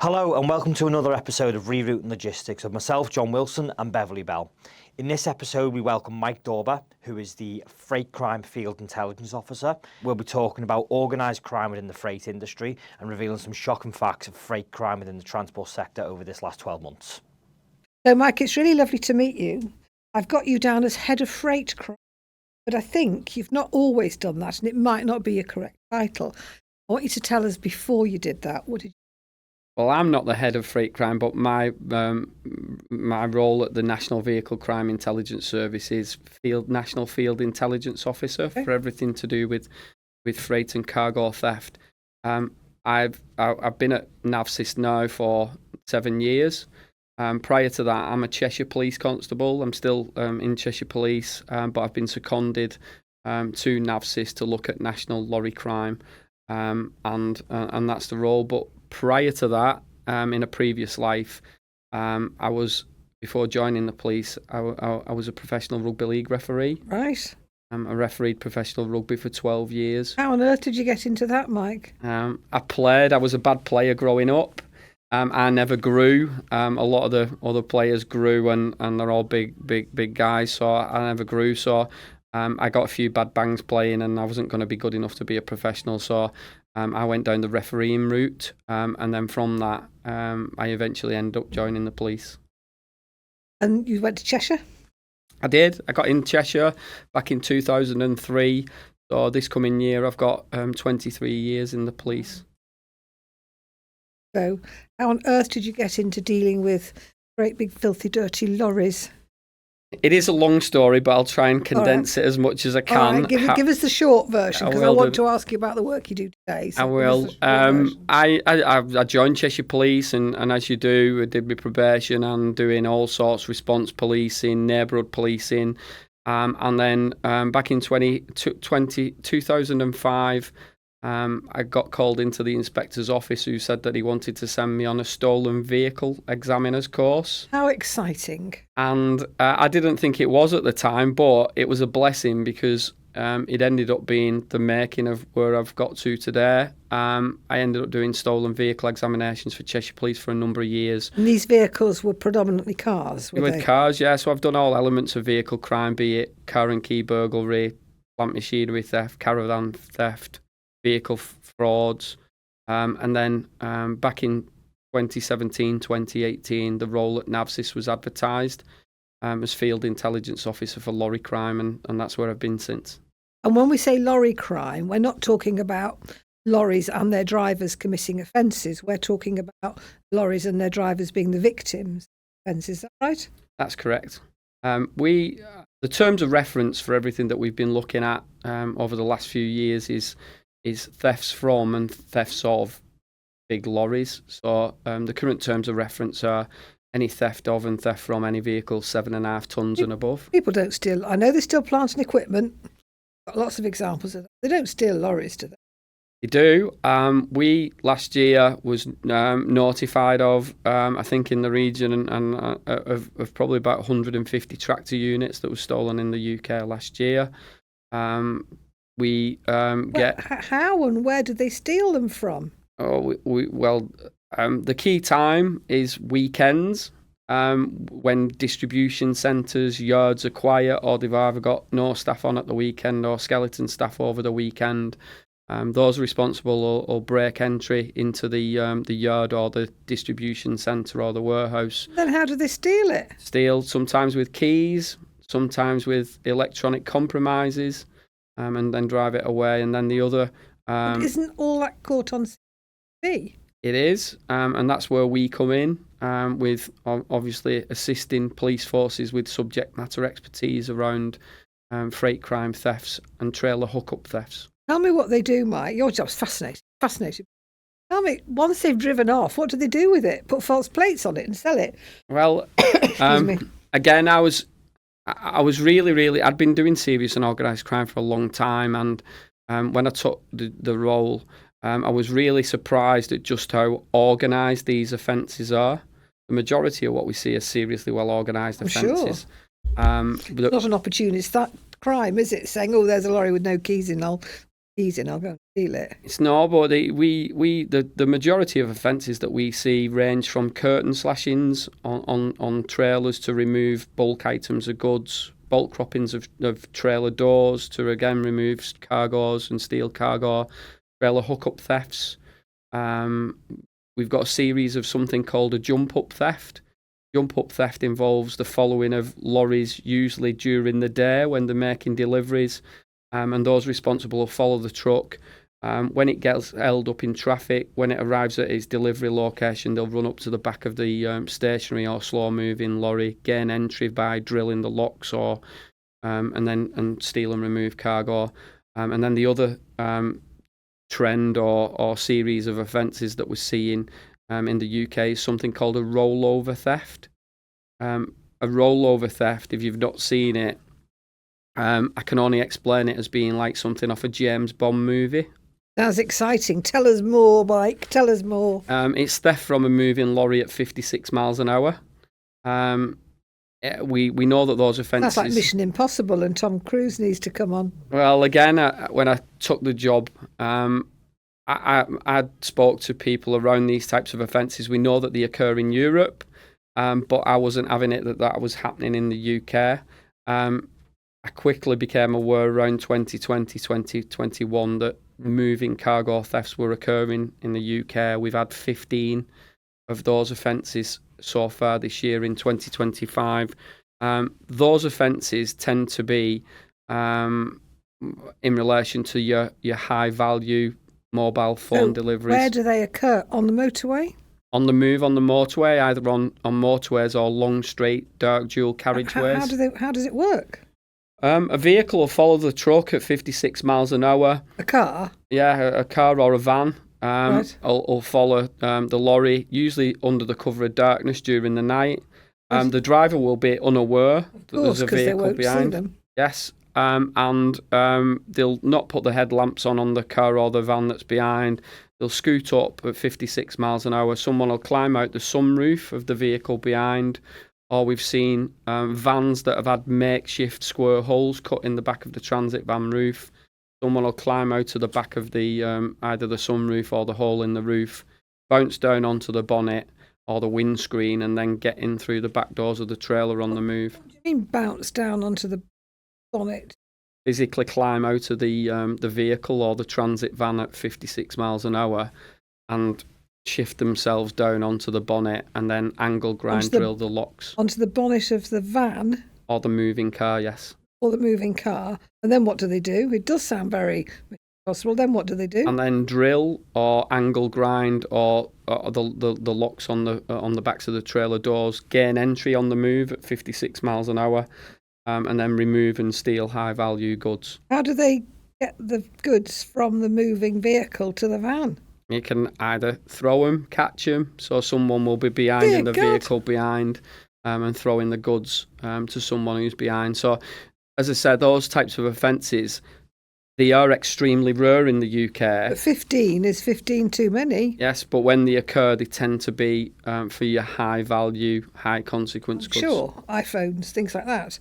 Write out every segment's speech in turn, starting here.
Hello and welcome to another episode of Rerouting Logistics with myself, John Wilson, and Beverley Bell. In this episode, we welcome Mike Dawber, who is the Freight Crime Field Intelligence Officer. We'll be talking about organised crime within the freight industry and revealing some shocking facts of freight crime within the transport sector over this last 12 months. So, Mike, it's really lovely to meet you. I've got you down as Head of Freight Crime, but I think you've not always done that, and it might not be your correct title. I want you to tell us before you did that. What did you? Well, I'm not the head of freight crime, but my role at the National Vehicle Crime Intelligence Service is National Field Intelligence Officer for everything to do with freight and cargo theft. I've been at NaVCIS now for 7 years. Prior to that, I'm a Cheshire Police Constable. I'm still in Cheshire Police, but I've been seconded to NaVCIS to look at national lorry crime, and that's the role. But prior to that, in a previous life, before joining the police, I was a professional rugby league referee. Right. I refereed professional rugby for 12 years. How on earth did you get into that, Mike? I was a bad player growing up. I never grew. A lot of the other players grew, and they're all big guys, so I never grew. So I got a few bad bangs playing, and I wasn't going to be good enough to be a professional. So I went down the refereeing route, and then from that, I eventually ended up joining the police. And you went to Cheshire? I did. I got in Cheshire back in 2003. So this coming year, I've got 23 years in the police. So how on earth did you get into dealing with great big filthy dirty lorries? It is a long story, but I'll try and condense it as much as I can. All right, give us the short version, because I want to ask you about the work you do today. So I will. I joined Cheshire Police, and as you do, I did my probation and doing all sorts, response policing, neighbourhood policing. And then back in 2005, I got called into the inspector's office, who said that he wanted to send me on a stolen vehicle examiner's course. How exciting. And I didn't think it was at the time, but it was a blessing, because it ended up being the making of where I've got to today. I ended up doing stolen vehicle examinations for Cheshire Police for a number of years. And these vehicles were predominantly cars, were they? Cars, yeah. So I've done all elements of vehicle crime, be it car and key burglary, plant machinery theft, caravan theft, vehicle frauds, and then back in 2017, 2018, the role at NaVCIS was advertised as Field Intelligence Officer for Lorry Crime, and that's where I've been since. And when we say lorry crime, we're not talking about lorries and their drivers committing offences. We're talking about lorries and their drivers being the victims of offences. Is that right? That's correct. The terms of reference for everything that we've been looking at over the last few years is thefts from and thefts of big lorries. So the current terms of reference are any theft of and theft from any vehicle 7.5 tonnes and above. People don't steal. I know they steal plant and equipment. Got lots of examples of that. They don't steal lorries, do they? They do. We last year was notified of, I think, in the region of probably about 150 tractor units that were stolen in the UK last year. How and where did they steal them from? The key time is weekends, when distribution centres, yards are quiet, or they've either got no staff on at the weekend or skeleton staff over the weekend. Those responsible will break entry into the yard or the distribution centre or the warehouse. Then how do they steal it? Steal sometimes with keys, sometimes with electronic compromises. And then drive it away, and then the other... Isn't all that caught on TV? It is, and that's where we come in, with obviously assisting police forces with subject matter expertise around freight crime thefts and trailer hookup thefts. Tell me what they do, Mike. Your job's fascinating. Tell me, once they've driven off, what do they do with it? Put false plates on it and sell it? Well, again, I was really, I'd been doing serious and organised crime for a long time, and when I took the role, I was really surprised at just how organised these offences are. The majority of what we see are seriously well organised offences. Sure. Not an opportunist crime, is it? Saying, oh, there's a lorry with no keys in, I'll easy, I'll go and steal it. It's not, but the majority of offences that we see range from curtain slashings on trailers to remove bulk items of goods, bulk croppings of trailer doors to again remove cargos and steal cargo, trailer hookup thefts. We've got a series of something called a jump-up theft. Jump-up theft involves the following of lorries, usually during the day when they're making deliveries, and those responsible will follow the truck. When it gets held up in traffic, when it arrives at its delivery location, they'll run up to the back of the stationary or slow-moving lorry, gain entry by drilling the locks and steal and remove cargo. And then the other trend or series of offences that we're seeing in the UK is something called a rollover theft. A rollover theft, if you've not seen it, I can only explain it as being like something off a James Bond movie. Sounds exciting. Tell us more, Mike. Tell us more. It's theft from a moving lorry at 56 miles an hour. We know that those offences... That's like Mission Impossible, and Tom Cruise needs to come on. Well, again, when I took the job, I spoke to people around these types of offences. We know that they occur in Europe, but I wasn't having it that was happening in the UK. I quickly became aware around 2020, 2021 that moving cargo thefts were occurring in the UK. We've had 15 of those offences so far this year in 2025. Those offences tend to be in relation to your high value mobile phone deliveries. Where do they occur? On the motorway? On the move, on the motorway, either on motorways or long, straight, dark dual carriageways. How does it work? A vehicle will follow the truck at 56 miles an hour. A car? Yeah, a car or a van. Right. will follow the lorry, usuly under the cover of darkness during the night. The driver will be unaware that there's a vehicle behind. See them. Yes, and they'll not put the headlamps on the car or the van that's behind. They'll scoot up at 56 miles an hour. Someone will climb out the sunroof of the vehicle behind. Or we've seen vans that have had makeshift square holes cut in the back of the transit van roof. Someone will climb out of the back of the either the sunroof or the hole in the roof, bounce down onto the bonnet or the windscreen, and then get in through the back doors of the trailer on the move. What do you mean bounce down onto the bonnet? Physically climb out of the vehicle or the transit van at 56 miles an hour and shift themselves down onto the bonnet and then angle grind drill the locks. Onto the bonnet of the van? Or the moving car, yes. Or the moving car. And then what do they do? It does sound very possible. Then what do they do? And then drill or angle grind or the locks on the backs of the trailer doors, gain entry on the move at 56 miles an hour, and then remove and steal high value goods. How do they get the goods from the moving vehicle to the van? You can either throw them, catch them, so someone will be behind in the vehicle behind, and throwing the goods to someone who's behind. So, as I said, those types of offences, they are extremely rare in the UK. But 15 is 15 too many. Yes, but when they occur, they tend to be for your high value, high consequence goods. Sure, iPhones, things like that.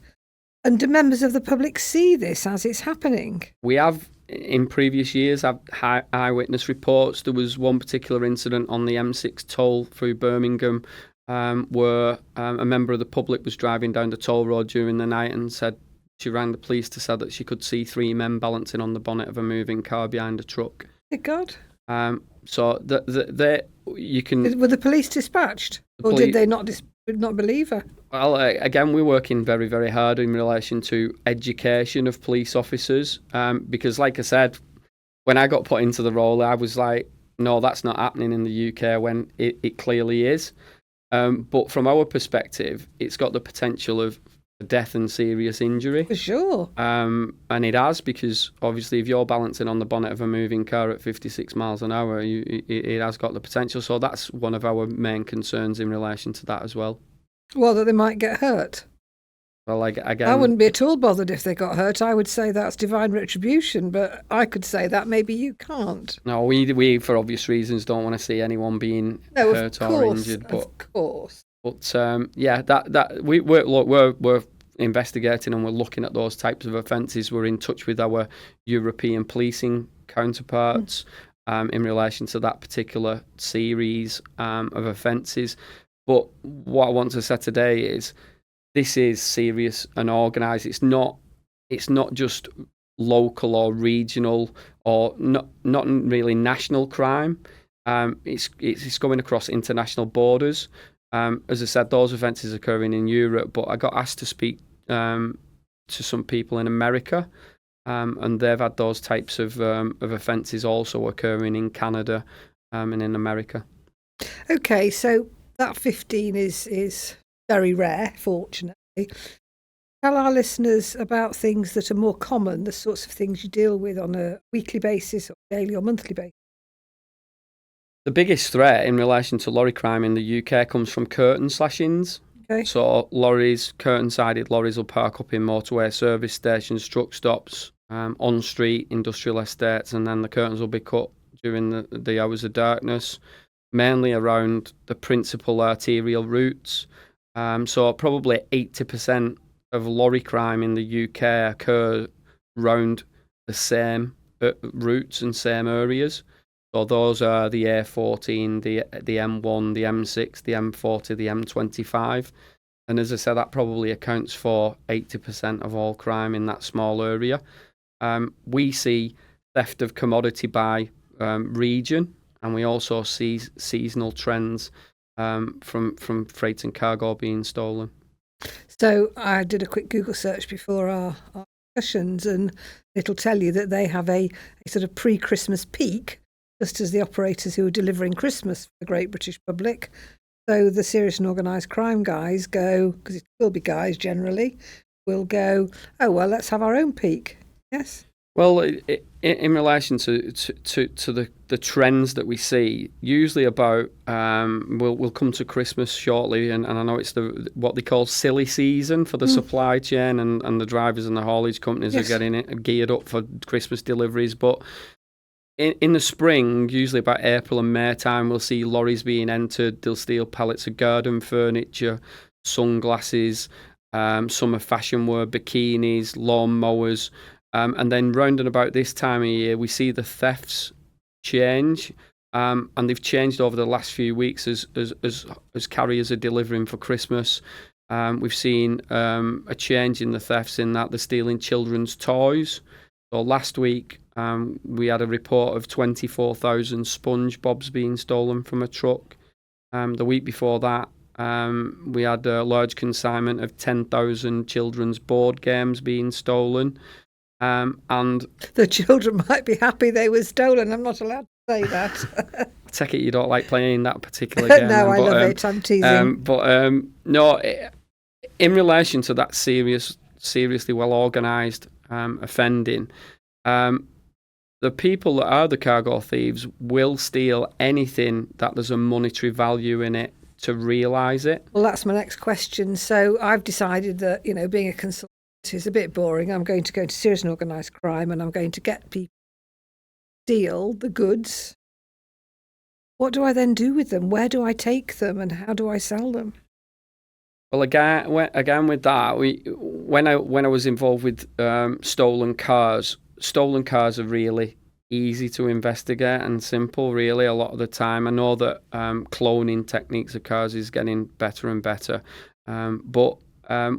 And do members of the public see this as it's happening? We have, in previous years, had eyewitness reports. There was one particular incident on the M6 toll through Birmingham where a member of the public was driving down the toll road during the night and said she rang the police to say that she could see 3 men balancing on the bonnet of a moving car behind a truck. Good God. So you can... Were the police dispatched? Or did they not believe her? Well, again, we're working very, very hard in relation to education of police officers because, like I said, when I got put into the role, I was like, no, that's not happening in the UK when it clearly is. But from our perspective, it's got the potential of death and serious injury. For sure. And it has, because obviously if you're balancing on the bonnet of a moving car at 56 miles an hour, it has got the potential. So that's one of our main concerns in relation to that as well. Well, that they might get hurt. Well, again, I wouldn't be at all bothered if they got hurt. I would say that's divine retribution, but I could say that maybe you can't. No, we for obvious reasons don't want to see anyone being hurt or injured. Of course. But yeah, that we're investigating and we're looking at those types of offences, we're in touch with our European policing counterparts in relation to that particular series of offences. But what I want to say today is this is serious and organised. It's not just local or regional or not really national crime. It's going across international borders. As I said, those offences are occurring in Europe, but I got asked to speak to some people in America, and they've had those types of offences also occurring in Canada and in America. Okay, so that 15 is very rare, fortunately. Tell our listeners about things that are more common, the sorts of things you deal with on a weekly basis or daily or monthly basis. The biggest threat in relation to lorry crime in the UK comes from curtain slashings. Okay. So curtain-sided lorries will park up in motorway service stations, truck stops, on street, industrial estates, and then the curtains will be cut during the hours of darkness, mainly around the principal arterial routes. So probably 80% of lorry crime in the UK occur around the same routes and same areas. So those are the A14, the M1, the M6, the M40, the M25. And as I said, that probably accounts for 80% of all crime in that small area. We see theft of commodity by region, and we also see seasonal trends from freight and cargo being stolen. So I did a quick Google search before our discussions, and it'll tell you that they have a sort of pre-Christmas peak, just as the operators who are delivering Christmas for the great British public. So the serious and organised crime guys go, because it will be guys generally, will go, oh, well, let's have our own peak. Yes? Well, in relation to the trends that we see, usually about we'll come to Christmas shortly, and I know it's what they call silly season for the supply chain, and the drivers and the haulage companies are getting it geared up for Christmas deliveries. But in the spring, usually about April and May time, we'll see lorries being entered. They'll steal pallets of garden furniture, sunglasses, summer fashion wear, bikinis, lawn mowers. And then round and about this time of year, we see the thefts change, and they've changed over the last few weeks as carriers are delivering for Christmas. We've seen a change in the thefts in that they're stealing children's toys. So last week, we had a report of 24,000 SpongeBobs being stolen from a truck. The week before that, we had a large consignment of 10,000 children's board games being stolen. And the children might be happy they were stolen. I'm not allowed to say that. I take it you don't like playing that particular game. No, I love it. I'm teasing. No, in relation to that seriously well organised offending, the people that are the cargo thieves will steal anything that there's a monetary value in it to realise it. Well, that's my next question. So I've decided that, being a consultant is a bit boring. I'm going to go into serious and organised crime, and I'm going to get people to steal the goods. What do I then do with them? Where do I take them, and how do I sell them? Well, again with that, when I was involved with stolen cars are really easy to investigate and simple, really, a lot of the time. I know that cloning techniques of cars is getting better and better, but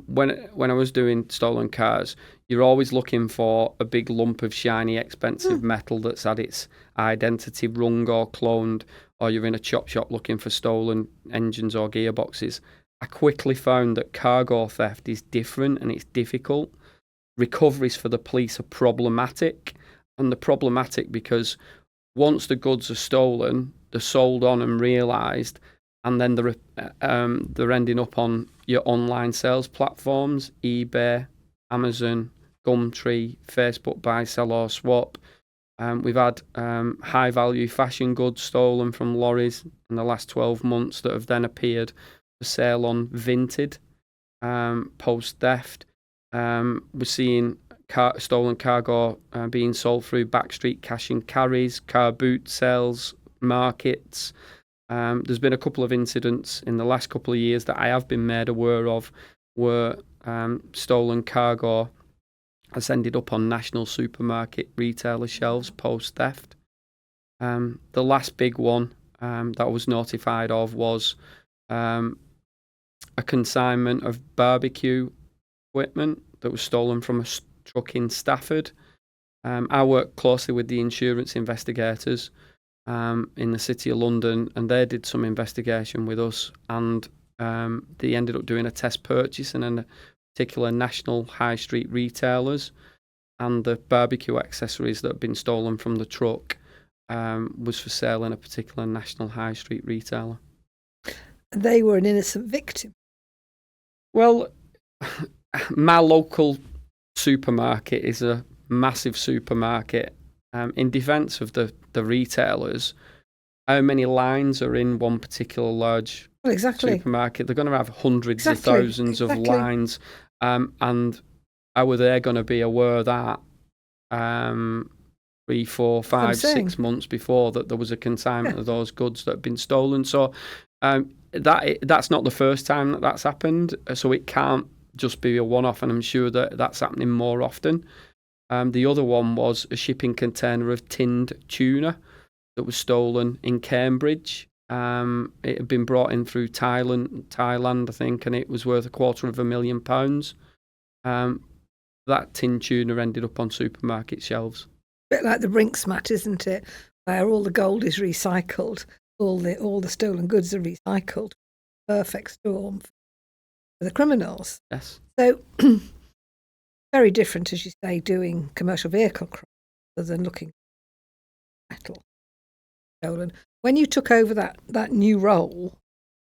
when I was doing stolen cars, you're always looking for a big lump of shiny, expensive metal that's had its identity wrung or cloned, or you're in a chop shop looking for stolen engines or gearboxes. I quickly found that cargo theft is different and it's difficult. Recoveries for the police are problematic, and they're problematic because once the goods are stolen, they're sold on and realised, and then they're ending up on your online sales platforms, eBay, Amazon, Gumtree, Facebook Buy, Sell or Swap. We've had high-value fashion goods stolen from lorries in the last 12 months that have then appeared for sale on Vinted post-theft. We're seeing stolen cargo being sold through backstreet cash and carries, car boot sales, markets. There's been a couple of incidents in the last couple of years that I have been made aware of where stolen cargo has ended up on national supermarket retailer shelves post-theft. The last big one that I was notified of was a consignment of barbecue equipment that was stolen from a truck in Stafford. I work closely with the insurance investigators in the City of London, and they did some investigation with us, and they ended up doing a test purchase in a particular national high street retailers, and the barbecue accessories that had been stolen from the truck was for sale in a particular national high street retailer. They were an innocent victim. Well, my local supermarket is a massive supermarket. In defence of the retailers, how many lines are in one particular large supermarket? They're going to have hundreds of thousands of lines. And how are they going to be aware that 3, 4, 5, 6 months before that there was a consignment of those goods that had been stolen? So that's not the first time that that's happened. So it can't just be a one-off, and I'm sure that that's happening more often. The other one was a shipping container of tinned tuna that was stolen in Cambridge. It had been brought in through Thailand, I think, and it was worth £250,000. That tinned tuna ended up on supermarket shelves. A bit like the Brinks mat, isn't it? Where all the gold is recycled, all the stolen goods are recycled. Perfect storm for the criminals. Yes. So very different, as you say, doing commercial vehicle crime rather than looking at metal stolen. When you took over that new role,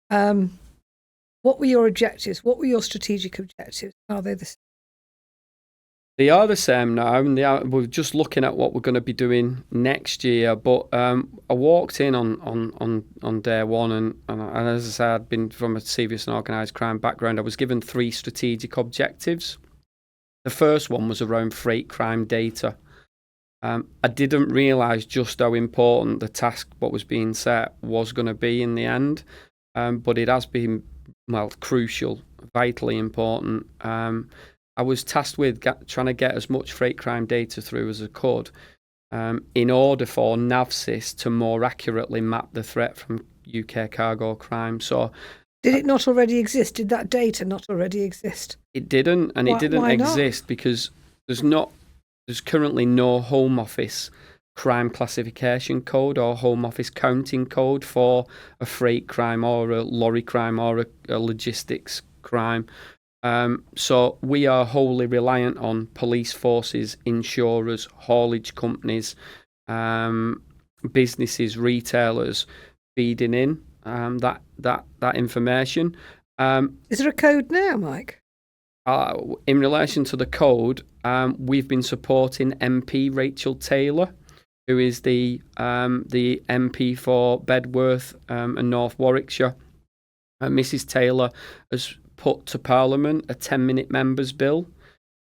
what were your objectives? What were your strategic objectives? Are they the same? They are the same now, and we're just looking at what we're going to be doing next year. But I walked in on day one, and as I said, I'd been from a serious and organised crime background. I was given 3 strategic objectives. The first one was around freight crime data. I didn't realise just how important the task, what was being set, was going to be in the end, but it has been, crucial, vitally important. I was tasked with trying to get as much freight crime data through as I could in order for NaVCIS to more accurately map the threat from UK cargo crime. So, did it not already exist? Did that data not already exist? It didn't, and it didn't exist because there's currently no Home Office crime classification code or Home Office counting code for a freight crime or a lorry crime or a logistics crime. So we are wholly reliant on police forces, insurers, haulage companies, businesses, retailers feeding in that information. Is there a code now, Mike? In relation to the code, we've been supporting MP Rachel Taylor, who is the MP for Bedworth and North Warwickshire. Mrs. Taylor has put to Parliament a 10-minute members' bill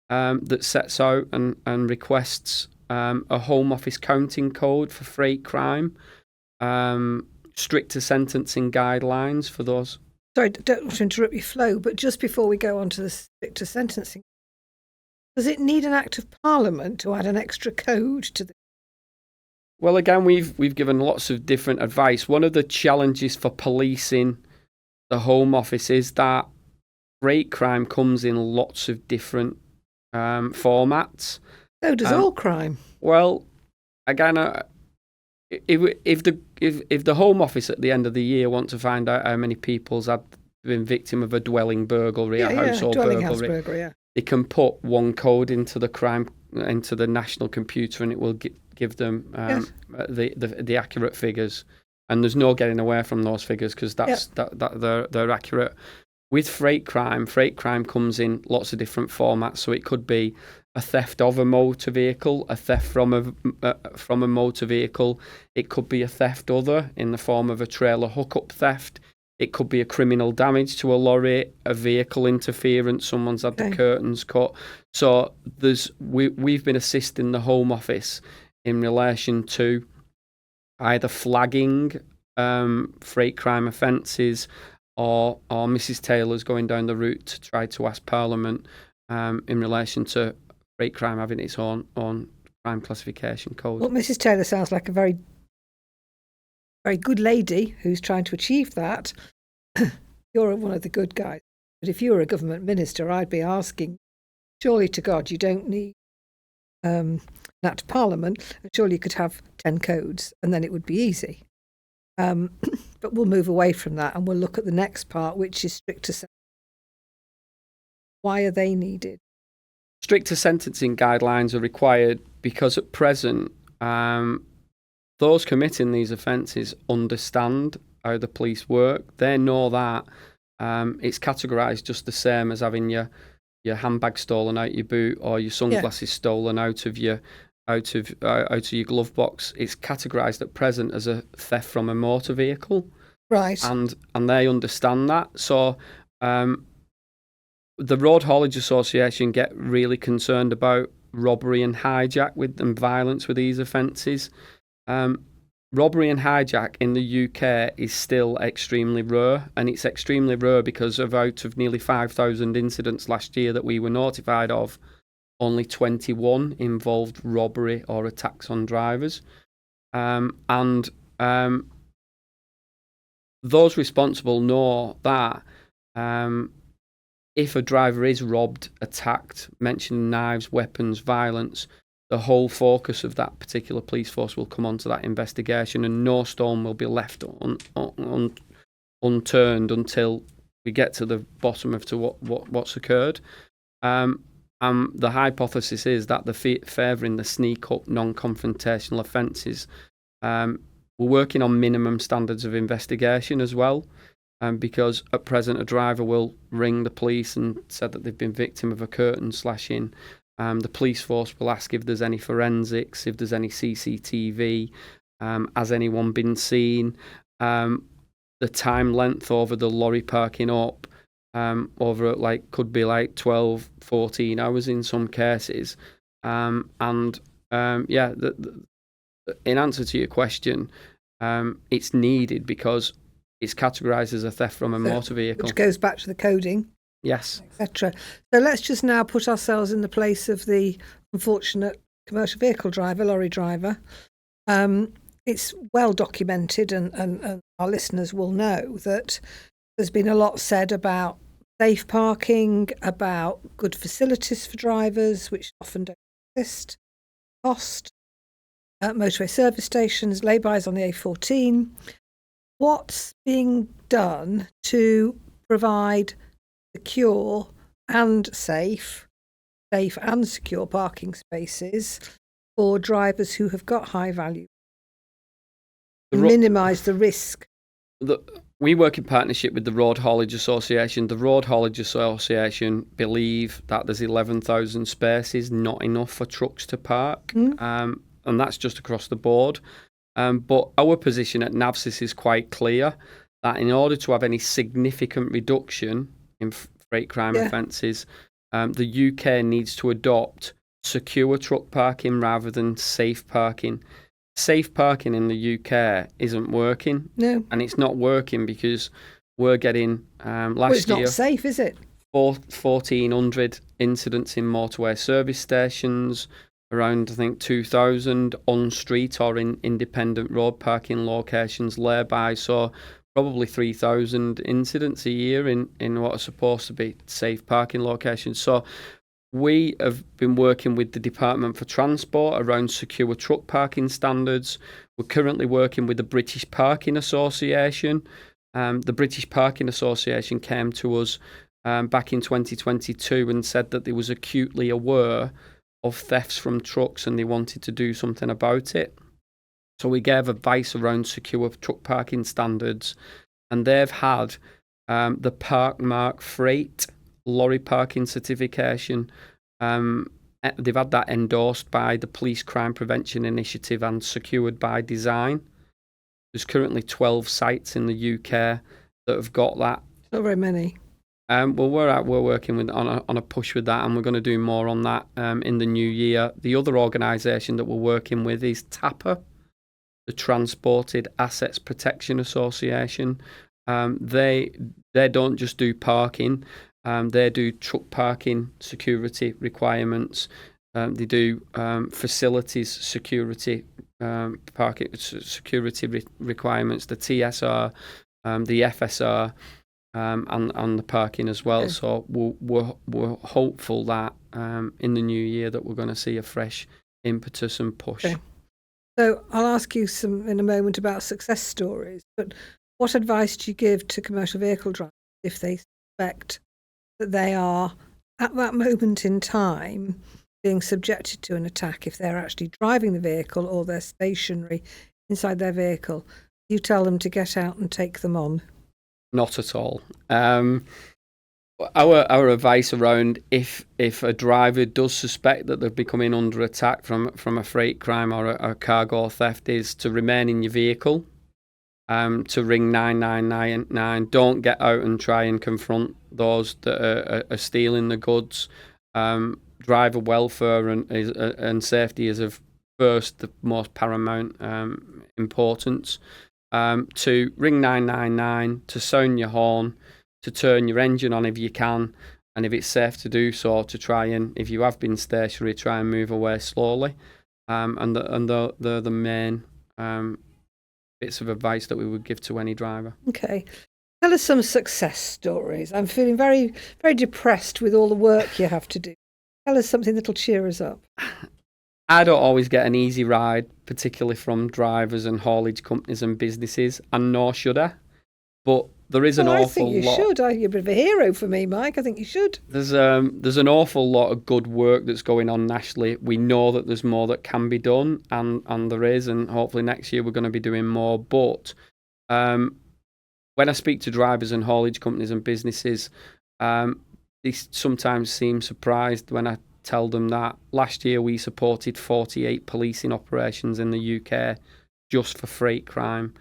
that sets out and requests a Home Office counting code for freight crime, stricter sentencing guidelines for those. Sorry, don't want to interrupt your flow, but just before we go on to the stricter sentencing, does it need an Act of Parliament to add an extra code to the? Well, again, we've given lots of different advice. One of the challenges for policing the Home Office is that freight crime comes in lots of different formats. So does all crime. Well, again, if the Home Office at the end of the year want to find out how many people's had been victim of a dwelling burglary, a household burglary, they can put one code into the national computer, and it will give them the accurate figures. And there's no getting away from those figures because they're accurate. With freight crime comes in lots of different formats. So it could be a theft of a motor vehicle, a theft from a motor vehicle. It could be a theft other in the form of a trailer hookup theft. It could be a criminal damage to a lorry, a vehicle interference, someone's had the curtains cut. So we've been assisting the Home Office in relation to either flagging freight crime offences, or Mrs. Taylor's going down the route to try to ask Parliament in relation to freight crime having its own crime classification code. Well, Mrs. Taylor sounds like a very, very good lady who's trying to achieve that. You're one of the good guys. But if you were a government minister, I'd be asking, surely to God, you don't need that to Parliament. Surely you could have 10 codes and then it would be easy. But we'll move away from that and we'll look at the next part, which is stricter sentencing. Why are they needed? Stricter sentencing guidelines are required because at present, those committing these offences understand how the police work. They know that it's categorised just the same as having your handbag stolen out your boot or your sunglasses stolen out of your glove box. It's categorised at present as a theft from a motor vehicle, right? And they understand that. So the Road Haulage Association get really concerned about robbery and hijack and violence with these offences. Robbery and hijack in the UK is still extremely rare, and it's extremely rare because out of nearly 5,000 incidents last year that we were notified of, only 21 involved robbery or attacks on drivers. And those responsible know that if a driver is robbed, attacked, mentioning knives, weapons, violence, the whole focus of that particular police force will come onto that investigation, and no stone will be left unturned until we get to the bottom of what's occurred. The hypothesis is that favouring the sneak-up, non-confrontational offences, we're working on minimum standards of investigation as well, because at present a driver will ring the police and said that they've been victim of a curtain slashing. The police force will ask if there's any forensics, if there's any CCTV, has anyone been seen, the time length over the lorry parking up, over could be 12, 14 hours in some cases. In answer to your question, it's needed because it's categorised as a theft from a motor vehicle. Which goes back to the coding. Yes. Etc. So let's just now put ourselves in the place of the unfortunate commercial vehicle driver, lorry driver. It's well documented and our listeners will know that there's been a lot said about safe parking, about good facilities for drivers, which often don't exist, cost, motorway service stations, lay-bys on the A14. What's being done to provide secure and safe and secure parking spaces for drivers who have got high value? Minimise the risk. We work in partnership with the Road Haulage Association. The Road Haulage Association believe that there's 11,000 spaces, not enough for trucks to park, and that's just across the board. But our position at NaVCIS is quite clear that in order to have any significant reduction in freight crime offences, the UK needs to adopt secure truck parking rather than safe parking. Safe parking in the UK isn't working. No. And it's not working because we're getting, it's not safe, is it? 1,400 incidents in motorway service stations, around, I think, 2,000 on street or in independent road parking locations lay-by. So probably 3,000 incidents a year in what are supposed to be safe parking locations. So we have been working with the Department for Transport around secure truck parking standards. We're currently working with the British Parking Association. The British Parking Association came to us back in 2022 and said that they was acutely aware of thefts from trucks and they wanted to do something about it. So we gave advice around secure truck parking standards, and they've had the Park Mark Freight lorry parking certification. They've had that endorsed by the Police Crime Prevention Initiative and secured by design. There's currently 12 sites in the UK that have got that. Not very many. We're working with on a push with that, and we're going to do more on that in the new year. The other organisation that we're working with is TAPA, the Transported Assets Protection Association. They they don't just do parking, they do truck parking security requirements. They do facilities security parking security requirements, the TSR, the FSR, and the parking as well. Okay. So we're hopeful that in the new year that we're going to see a fresh impetus and push. Okay. So I'll ask you in a moment about success stories, but what advice do you give to commercial vehicle drivers if they suspect that they are at that moment in time being subjected to an attack, if they're actually driving the vehicle or they're stationary inside their vehicle? You tell them to get out and take them on? Not at all. Our advice around if a driver does suspect that they're becoming under attack from a freight crime or a cargo theft is to remain in your vehicle, to ring 999. Don't get out and try and confront those that are stealing the goods. Driver welfare and safety is of first, the most paramount importance. To ring 999, to sound your horn, to turn your engine on if you can, and if it's safe to do so, to try and, if you have been stationary, try and move away slowly. And they're the main bits of advice that we would give to any driver. Okay. Tell us some success stories. I'm feeling very, very depressed with all the work you have to do. Tell us something that'll cheer us up. I don't always get an easy ride, particularly from drivers and haulage companies and businesses, and nor should I. But there is an awful lot. I think you should. You're a bit of a hero for me, Mike. I think you should. There's an awful lot of good work that's going on nationally. We know that there's more that can be done, and there is, and hopefully next year we're going to be doing more. But when I speak to drivers and haulage companies and businesses, they sometimes seem surprised when I tell them that last year we supported 48 policing operations in the UK just for freight crime.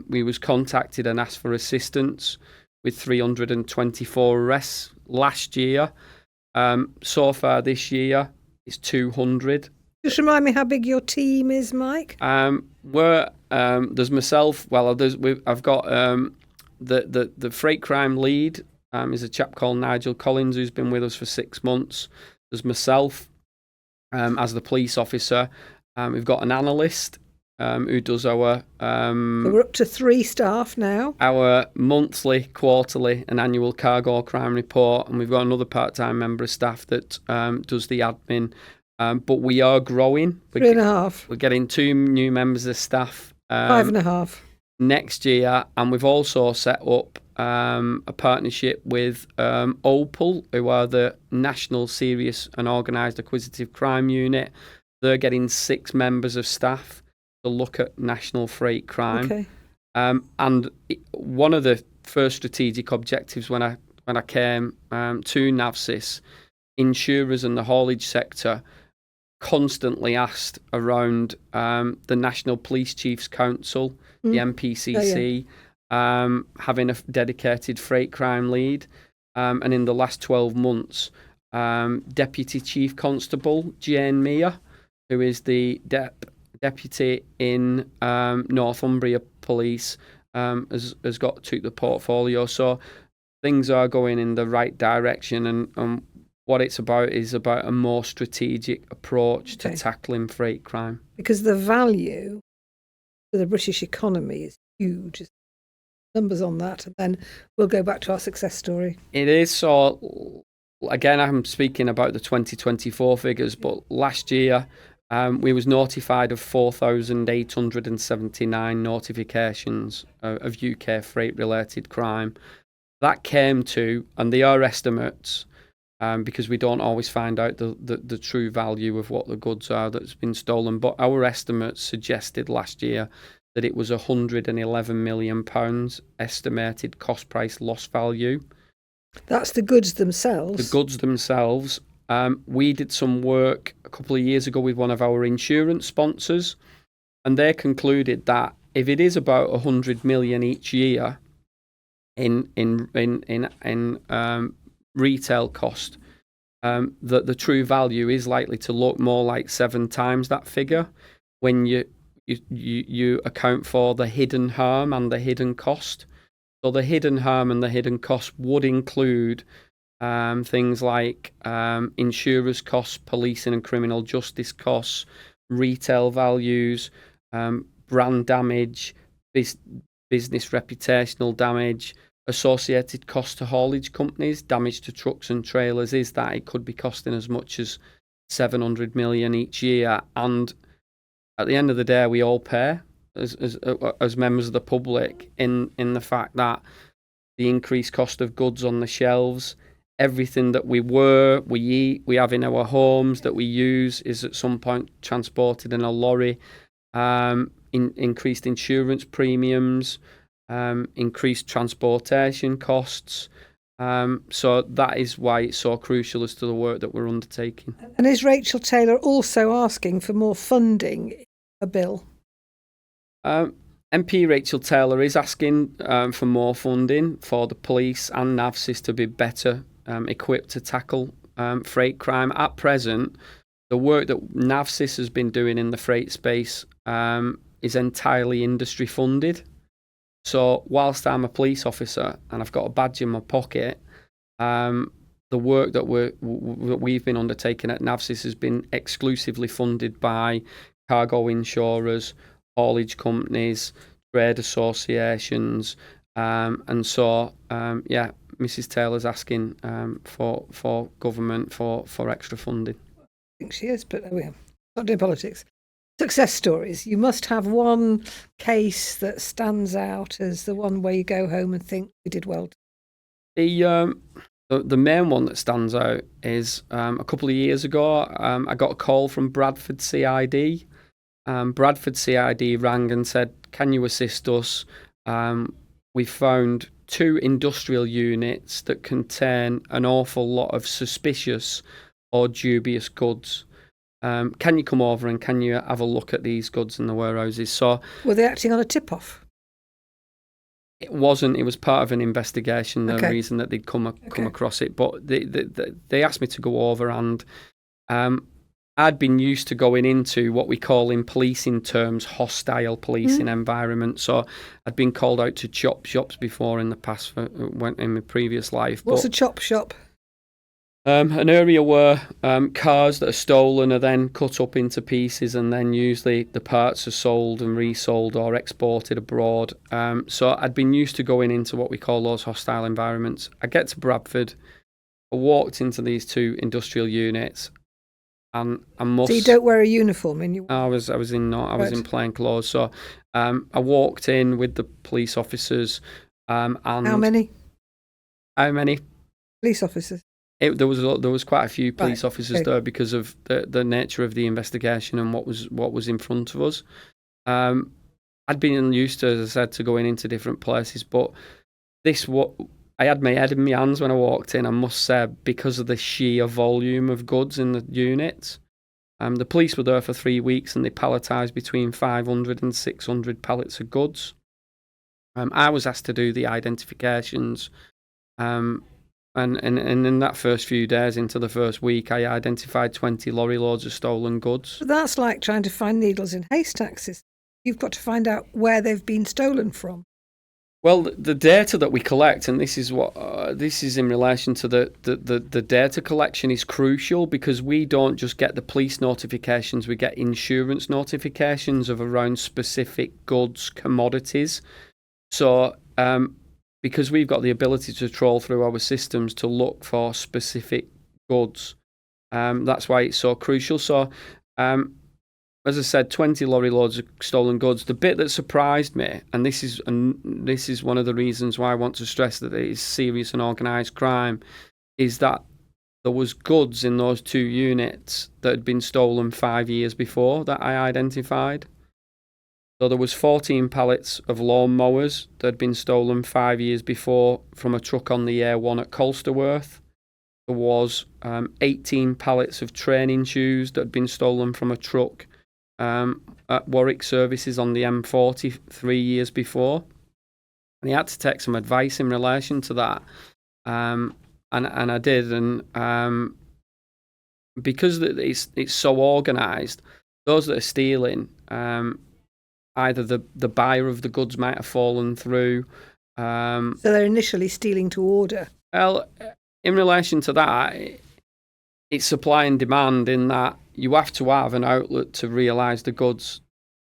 We was contacted and asked for assistance with 324 arrests last year. So far this year, it's 200. Just remind me how big your team is, Mike. There's myself. Well, I've got the freight crime lead is a chap called Nigel Collins who's been with us for 6 months. There's myself as the police officer. We've got an analyst who does our... So we're up to 3 staff now. Our monthly, quarterly and annual cargo crime report. And we've got another part-time member of staff that does the admin. But we are growing. 3.5. We're getting 2 new members of staff. 5.5. Next year. And we've also set up a partnership with Opal, who are the National Serious and Organised Acquisitive Crime Unit. They're getting 6 members of staff to look at national freight crime. Okay. And one of the first strategic objectives when I came to NaVCIS, insurers and the haulage sector constantly asked around the National Police Chiefs Council, the NPCC, having a dedicated freight crime lead. And in the last 12 months, Deputy Chief Constable Jane Mear, who is the deputy in Northumbria Police, has took the portfolio. So things are going in the right direction, and what it's about is about a more strategic approach to tackling freight crime. Because the value for the British economy is huge. Numbers on that, and then we'll go back to our success story. It is. So again, I'm speaking about the 2024 figures, but last year we was notified of 4,879 notifications of UK freight-related crime. That came to, and they are estimates, because we don't always find out the true value of what the goods are that's been stolen, but our estimates suggested last year that it was £111 million estimated cost price loss value. That's the goods themselves. The goods themselves. We did some work a couple of years ago with one of our insurance sponsors, and they concluded that if it is about 100 million each year in retail cost, that the true value is likely to look more like 7 times that figure when you account for the hidden harm and the hidden cost. So the hidden harm and the hidden costs would include things like insurers' costs, policing and criminal justice costs, retail values, brand damage, business reputational damage, associated costs to haulage companies, damage to trucks and trailers is that it could be costing as much as 700 million each year. And at the end of the day, we all pay as members of the public in the fact that the increased cost of goods on the shelves, everything that we eat, we have in our homes that we use is at some point transported in a lorry. Increased insurance premiums, increased transportation costs. So that is why it's so crucial as to the work that we're undertaking. And is Rachel Taylor also asking for more funding in a bill? MP Rachel Taylor is asking for more funding for the police and NaVCIS to be better equipped to tackle freight crime. At present, the work that NaVCIS has been doing in the freight space is entirely industry funded. So whilst I'm a police officer and I've got a badge in my pocket, the work that we've been undertaking at NaVCIS has been exclusively funded by cargo insurers, haulage companies, trade associations, and so Mrs. Taylor's asking for government for extra funding. I think she is, but there we are. Not doing politics. Success stories. You must have one case that stands out as the one where you go home and think we did well. The main one that stands out is a couple of years ago, I got a call from Bradford CID. Bradford CID rang and said, "Can you assist us? We found 2 industrial units that contain an awful lot of suspicious or dubious goods. Can you come over and can you have a look at these goods in the warehouses?" So, were they acting on a tip-off? It wasn't. It was part of an investigation. The Okay. reason that they'd come across it, but they asked me to go over, and I'd been used to going into what we call in policing terms hostile policing environment. So I'd been called out to chop shops before in the past, in my previous life. What's a chop shop? An area where cars that are stolen are then cut up into pieces, and then usually the parts are sold and resold or exported abroad. So I'd been used to going into what we call those hostile environments. I get to Bradford, I walked into these 2 industrial units, and I must. So you don't wear a uniform, and you. I was in plain clothes. So I walked in with the police officers. And How many police officers? There was quite a few police officers there because of the nature of the investigation and what was in front of us. I'd been used to, as I said, to going into different places, but I had my head in my hands when I walked in, I must say, because of the sheer volume of goods in the units. The police were there for 3 weeks and they palletised between 500 and 600 pallets of goods. I was asked to do the identifications. And in that first few days into the first week, I identified 20 lorry loads of stolen goods. But that's like trying to find needles in haystacks. You've got to find out where they've been stolen from. Well, the data that we collect, and this is in relation to the data collection, is crucial because we don't just get the police notifications, we get insurance notifications of around specific goods, commodities. So, because we've got the ability to trawl through our systems to look for specific goods. That's why it's so crucial. So, as I said, 20 lorry loads of stolen goods. The bit that surprised me, and this is one of the reasons why I want to stress that it is serious and organised crime, is that there was goods in those 2 units that had been stolen 5 years before that I identified. So there was 14 pallets of lawn mowers that had been stolen 5 years before from a truck on the A1 at Colsterworth. There was 18 pallets of training shoes that had been stolen from a truck at Warwick Services on the M40 3 years before. And he had to take some advice in relation to that. And I did. And because it's so organised, those that are stealing, either the buyer of the goods might have fallen through, So they're initially stealing to order. Well, in relation to that, it's supply and demand in that you have to have an outlet to realise the goods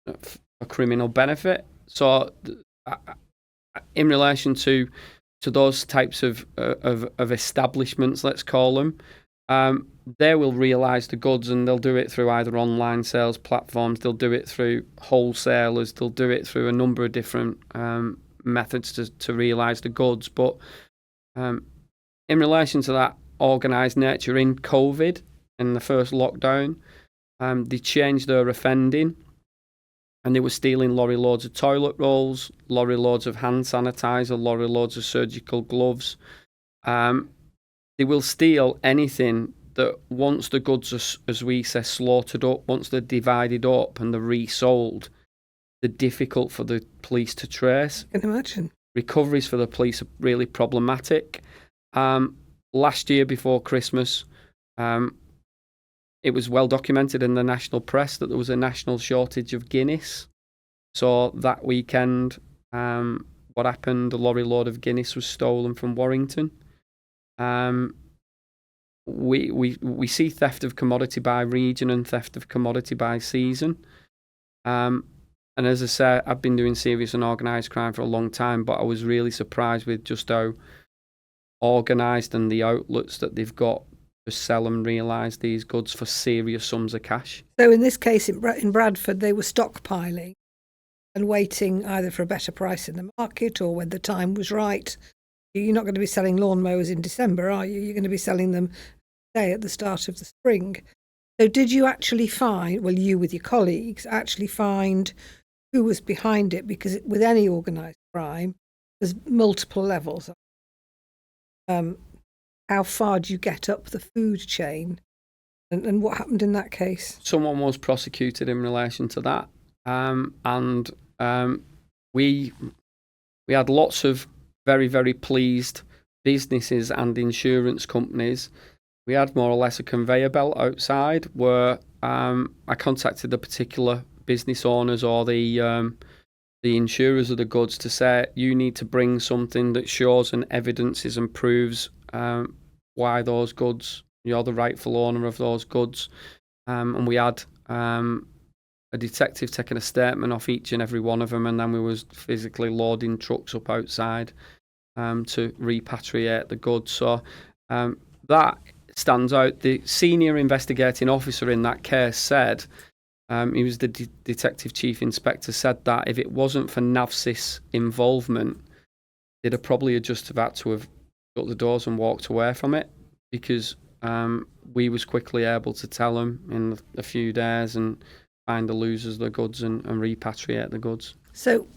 for criminal benefit. So, in relation to those types of establishments, let's call them, they will realise the goods, and they'll do it through either online sales platforms, they'll do it through wholesalers, they'll do it through a number of different methods to realise the goods. But in relation to that organised nature, in COVID, in the first lockdown, they changed their offending, and they were stealing lorry loads of toilet rolls, lorry loads of hand sanitizer, lorry loads of surgical gloves. They will steal anything that once the goods are, as we say, slaughtered up, once they're divided up and they're resold, they're difficult for the police to trace. I can imagine. Recoveries for the police are really problematic. Last year before Christmas, it was well documented in the national press that there was a national shortage of Guinness. So that weekend, what happened? A lorry load of Guinness was stolen from Warrington. We see theft of commodity by region and theft of commodity by season. And as I say, I've been doing serious and organised crime for a long time, but I was really surprised with just how organised and the outlets that they've got to sell and realise these goods for serious sums of cash. So in this case, in Bradford, they were stockpiling and waiting either for a better price in the market or when the time was right. You're not going to be selling lawnmowers in December, are you? You're going to be selling them today at the start of the spring. So did you actually find, well, you with your colleagues, actually find who was behind it? Because with any organised crime, there's multiple levels. How far do you get up the food chain? And what happened in that case? Someone was prosecuted in relation to that. And we had lots of very, very pleased businesses and insurance companies. We had more or less a conveyor belt outside where I contacted the particular business owners or the insurers of the goods to say, you need to bring something that shows and evidences and proves why those goods, you're the rightful owner of those goods. And we had a detective taking a statement off each and every one of them, and then we was physically loading trucks up outside to repatriate the goods. So that stands out. The senior investigating officer in that case said, he was the detective chief inspector, said that if it wasn't for NaVCIS involvement, they'd have probably just had to have shut the doors and walked away from it, because we was quickly able to tell them in a few days and find the losers of the goods and repatriate the goods. So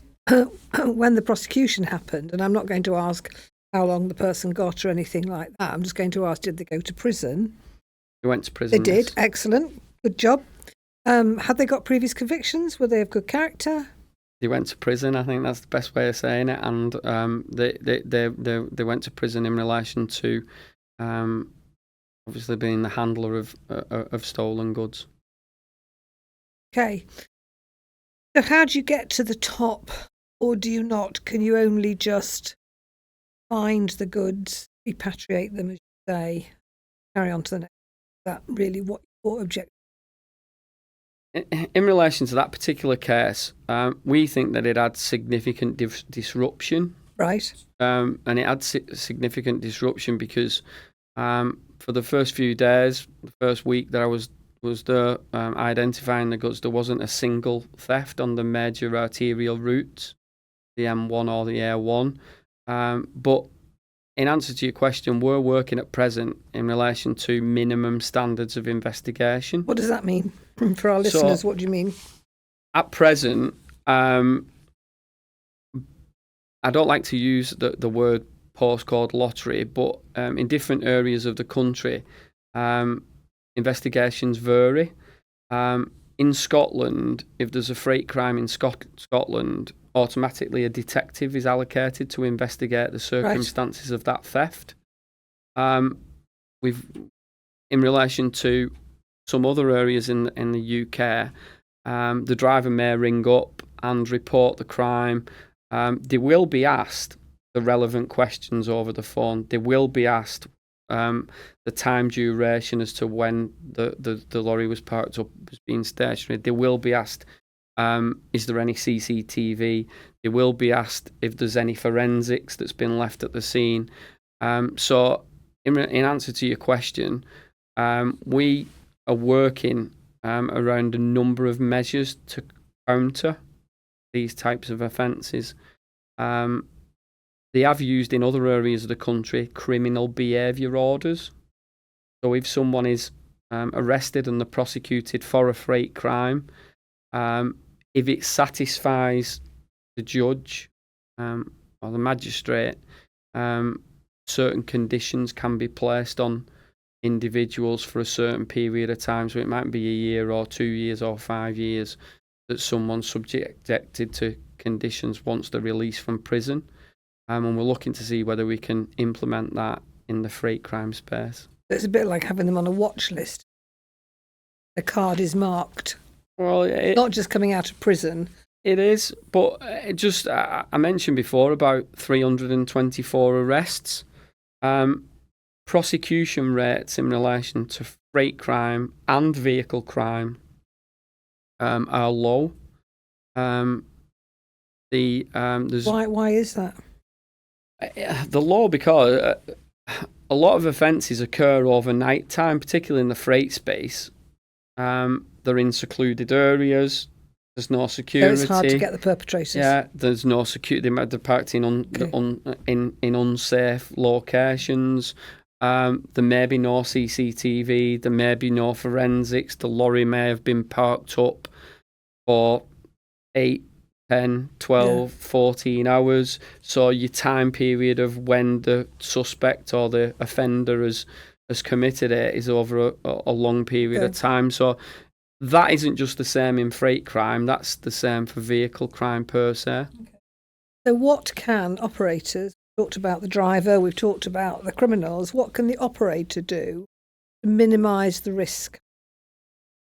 when the prosecution happened, and I'm not going to ask how long the person got or anything like that, I'm just going to ask, did they go to prison? They went to prison. They did. Yes. Excellent. Good job. Had they got previous convictions? Were they of good character? They went to prison. I think that's the best way of saying it. And they went to prison in relation to obviously being the handler of stolen goods. Okay. So how do you get to the top, or do you not? Can you only just find the goods, repatriate them, as you say, carry on to the next? Is that really what your objective? In relation to that particular case, we think that it had significant disruption. Right. And it had significant disruption because for the first few days, the first week that I was there identifying the goods, there wasn't a single theft on the major arterial routes, the M1 or the A1. But in answer to your question, we're working at present in relation to minimum standards of investigation. What does that mean? For our listeners, what do you mean? At present, I don't like to use the word postcode lottery, but in different areas of the country, investigations vary. In Scotland, if there's a freight crime in Scotland, automatically a detective is allocated to investigate the circumstances of that theft. In relation to some other areas in the UK, the driver may ring up and report the crime. They will be asked the relevant questions over the phone. They will be asked the time duration as to when the lorry was parked up as being stationary. They will be asked, is there any CCTV? They will be asked if there's any forensics that's been left at the scene. So in answer to your question, we are working around a number of measures to counter these types of offences. They have used in other areas of the country criminal behaviour orders. So if someone is arrested and they're prosecuted for a freight crime, if it satisfies the judge or the magistrate, certain conditions can be placed on individuals for a certain period of time. So it might be a year or 2 years or 5 years that someone's subjected to conditions once they're released from prison. And we're looking to see whether we can implement that in the freight crime space. It's a bit like having them on a watch list. The card is marked. Well, not just coming out of prison. It is, but I mentioned before about 324 arrests. Prosecution rates in relation to freight crime and vehicle crime are low. Why is that? The law, because a lot of offences occur over night time, particularly in the freight space. They're in secluded areas. There's no security. So it's hard to get the perpetrators. Yeah, there's no security. They're parked in unsafe locations. There may be no CCTV. There may be no forensics. The lorry may have been parked up for 8, 10, 12, 14 hours. So your time period of when the suspect or the offender has committed it is over a long period of time. So that isn't just the same in freight crime. That's the same for vehicle crime per se. Okay. So what can operators, we've talked about the driver, we've talked about the criminals, what can the operator do to minimise the risk?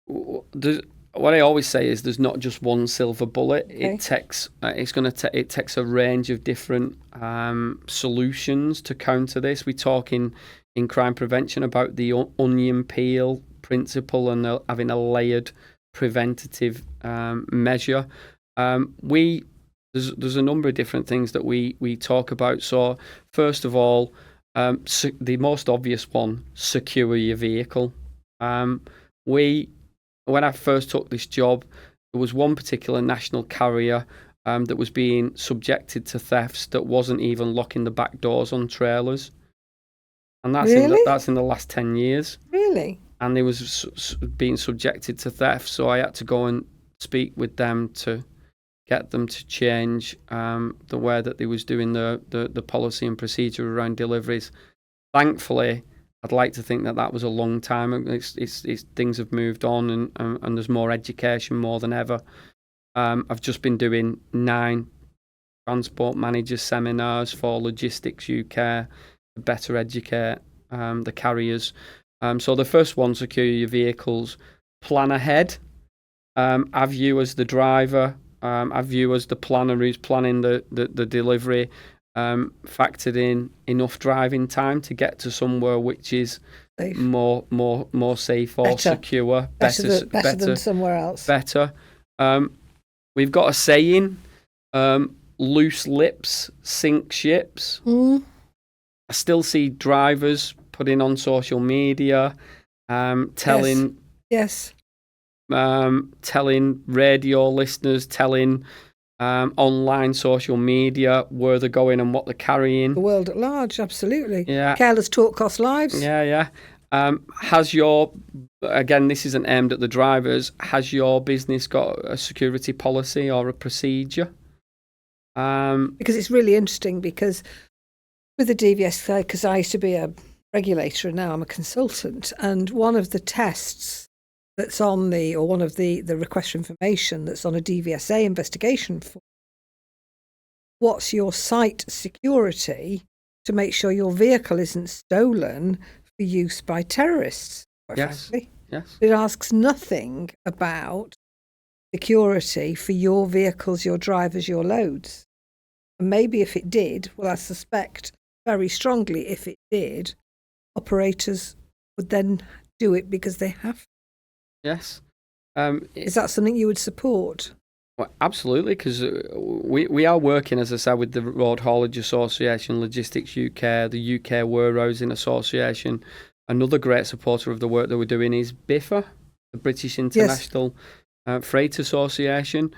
What I always say is there's not just one silver bullet. Okay. It takes it takes a range of different solutions to counter this. We talk in crime prevention about the onion peel principle and having a layered preventative measure. There's a number of different things that we talk about. So first of all, the most obvious one: secure your vehicle. When I first took this job, there was one particular national carrier that was being subjected to thefts that wasn't even locking the back doors on trailers. And that's in the last 10 years. Really? And they was being subjected to theft, so I had to go and speak with them to get them to change the way that they was doing the policy and procedure around deliveries. Thankfully, I'd like to think that was a long time. It's things have moved on and there's more education more than ever. I've just been doing 9 transport manager seminars for Logistics UK to better educate the carriers. So the first one, secure your vehicles, plan ahead. Have you as the driver, have you as the planner who's planning the delivery, factored in enough driving time to get to somewhere which is safe. more safe or secure, better than somewhere else. Better. We've got a saying: loose lips sink ships. I still see drivers putting on social media, telling radio listeners, telling online social media where they're going and what they're carrying. The world at large, absolutely. Yeah. Careless talk costs lives. Yeah. Again, this isn't aimed at the drivers, has your business got a security policy or a procedure? Because it's really interesting, because with the DVS, because I used to be a regulator and now I'm a consultant, and one of the tests that's on one of the request for information that's on a DVSA investigation form, what's your site security to make sure your vehicle isn't stolen for use by terrorists? Yes. Frankly. Yes. It asks nothing about security for your vehicles, your drivers, your loads. And maybe if it did, well, I suspect very strongly if it did, operators would then do it because they have. Yes. Is that something you would support? Well, absolutely, because we are working, as I said, with the Road Haulage Association, Logistics UK, the UK Warehousing Association. Another great supporter of the work that we're doing is BIFA, the British International Freight Association.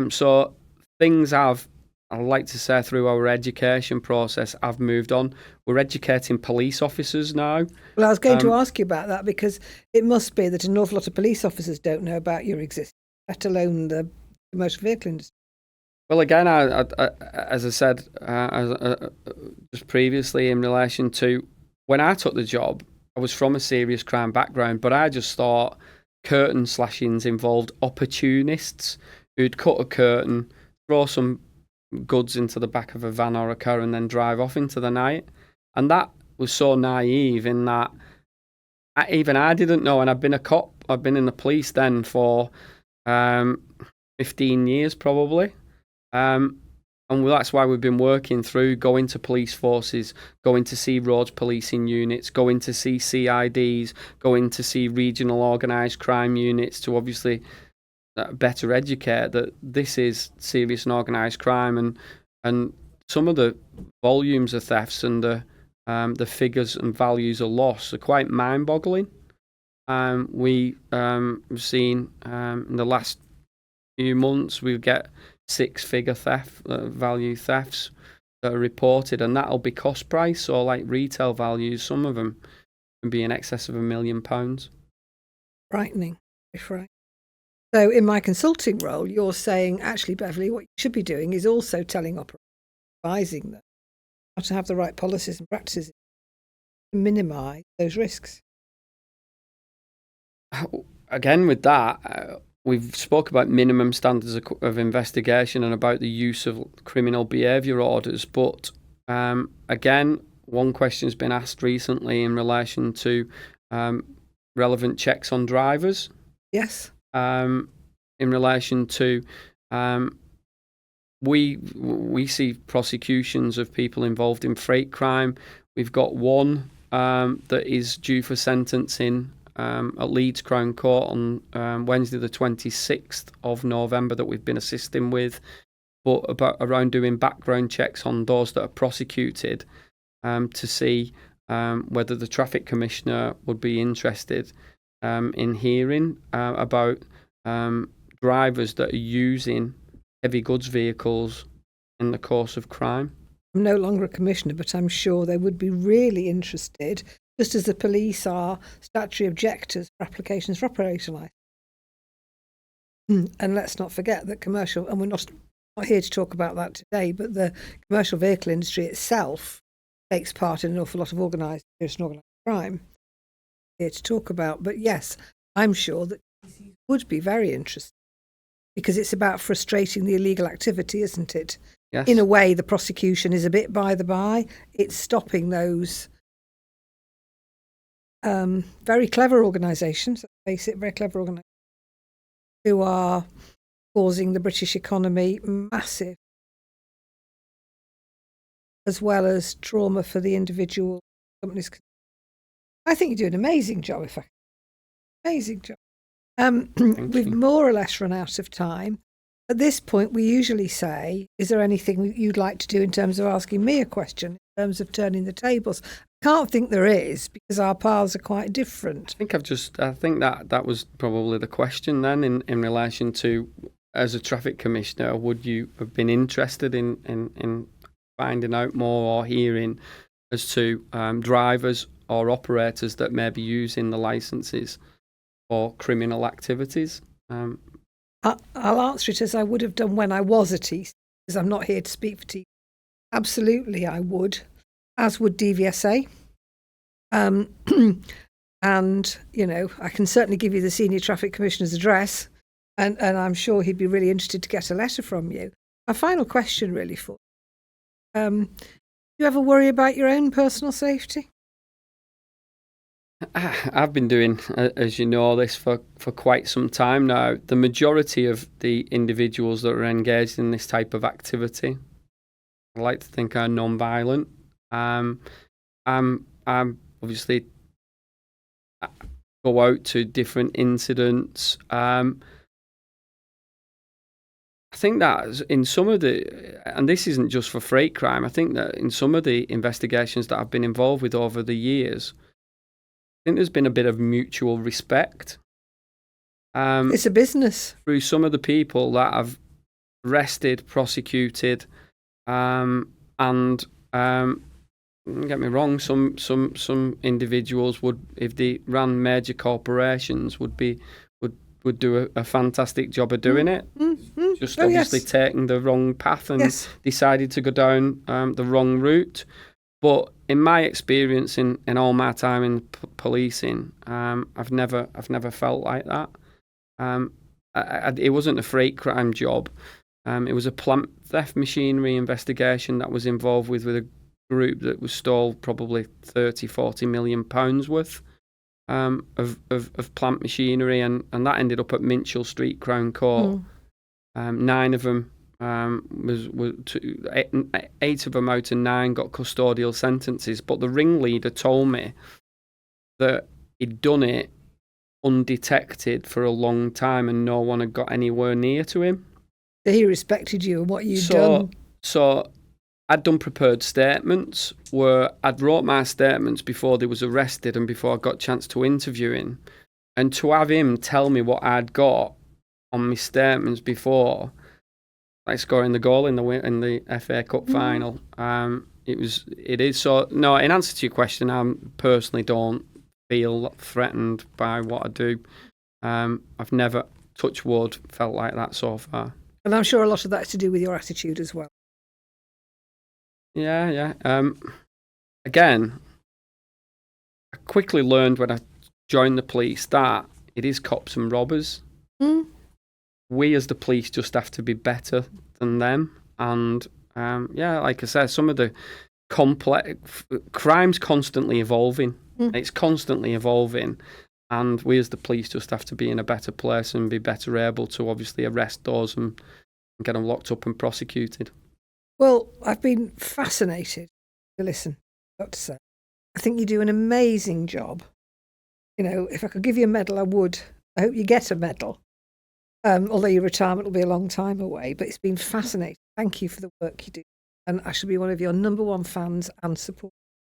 So things have, I like to say, through our education process, have moved on. We're educating police officers now. Well, I was going to ask you about that, because it must be that an awful lot of police officers don't know about your existence, let alone the commercial vehicle industry. Well, again, I as I said just previously, in relation to when I took the job, I was from a serious crime background, but I just thought curtain slashings involved opportunists who'd cut a curtain, throw some goods into the back of a van or a car, and then drive off into the night. And that was so naive, in that even I didn't know. And I've been a cop. I've been in the police then for 15 years probably. And that's why we've been working through going to police forces, going to see roads policing units, going to see CIDs, going to see regional organised crime units, to obviously better educate that this is serious and organised crime. And some of the volumes of thefts and the figures and values of loss are quite mind-boggling. We've seen in the last few months, we get 6-figure value thefts that are reported, and that'll be cost price. So like retail values, some of them can be in excess of £1 million. Frightening. Very frightening. So in my consulting role, you're saying, actually, Beverley, what you should be doing is also telling operators, advising them how to have the right policies and practices to minimise those risks. Again, with that, we've spoke about minimum standards of investigation and about the use of criminal behaviour orders. But again, one question has been asked recently in relation to relevant checks on drivers. Yes. In relation to we see prosecutions of people involved in freight crime. We've got one that is due for sentencing at Leeds Crown Court on Wednesday the 26th of November that we've been assisting with, but around doing background checks on those that are prosecuted to see whether the traffic commissioner would be interested in hearing about drivers that are using heavy goods vehicles in the course of crime. I'm no longer a commissioner, but I'm sure they would be really interested, just as the police are statutory objectors for applications for operator license. And let's not forget that commercial, and we're not here to talk about that today, but the commercial vehicle industry itself takes part in an awful lot of organised crime. Here to talk about, but yes, I'm sure that would be very interested, because it's about frustrating the illegal activity, isn't it? Yes. In a way, the prosecution is a bit by the by. It's stopping those very clever organisations, let's face it, very clever organisations, who are causing the British economy massive, as well as trauma for the individual companies. I think you do an amazing job, amazing job. We've more or less run out of time. At this point, we usually say, is there anything you'd like to do in terms of asking me a question, in terms of turning the tables? I can't think there is, because our paths are quite different. I think that was probably the question then, in relation to, as a traffic commissioner, would you have been interested in finding out more or hearing as to drivers or operators that may be using the licences for criminal activities? I'll answer it as I would have done when I was at TC, because I'm not here to speak for TC. Absolutely, I would, as would DVSA. And, I can certainly give you the Senior Traffic Commissioner's address, and I'm sure he'd be really interested to get a letter from you. A final question, really, for you. Do you ever worry about your own personal safety? I've been doing, as you know, this for quite some time now. The majority of the individuals that are engaged in this type of activity I like to think are non-violent. I'm obviously go out to different incidents. I think that in some of the, and this isn't just for freight crime, I think that in some of the investigations that I've been involved with over the years, I think there's been a bit of mutual respect. It's a business. Through some of the people that I've arrested, prosecuted, and don't get me wrong, some individuals would, if they ran major corporations, would do a fantastic job of doing it. Just obviously taking the wrong path and decided to go down the wrong route. But in my experience, in all my time in policing, I've never felt like that. It wasn't a freight crime job. It was a plant theft machinery investigation that was involved with a group that was stole probably 30-40 million pounds worth of plant machinery, and that ended up at Minchell Street Crown Court. 9 of them, eight of them out of 9 got custodial sentences. But the ringleader told me that he'd done it undetected for a long time and no one had got anywhere near to him. He respected you and what you'd done. So I'd done prepared statements where I'd wrote my statements before they was arrested and before I got a chance to interview him. And to have him tell me what I'd got on my statements before, like scoring the goal in the FA Cup final, it is. So, no, in answer to your question, I personally don't feel threatened by what I do. I've never, touch wood, felt like that so far. And I'm sure a lot of that's to do with your attitude as well. Yeah. Again, I quickly learned when I joined the police that it is cops and robbers. We as the police just have to be better than them. And like I said, some of the complex crime's constantly evolving. It's constantly evolving. And we as the police just have to be in a better place and be better able to obviously arrest those and get them locked up and prosecuted. Well, I've been fascinated to listen, I've got to say. I think you do an amazing job. You know, if I could give you a medal, I would. I hope you get a medal. Although your retirement will be a long time away. But it's been fascinating. Thank you for the work you do. And I shall be one of your number 1 fans and supporters.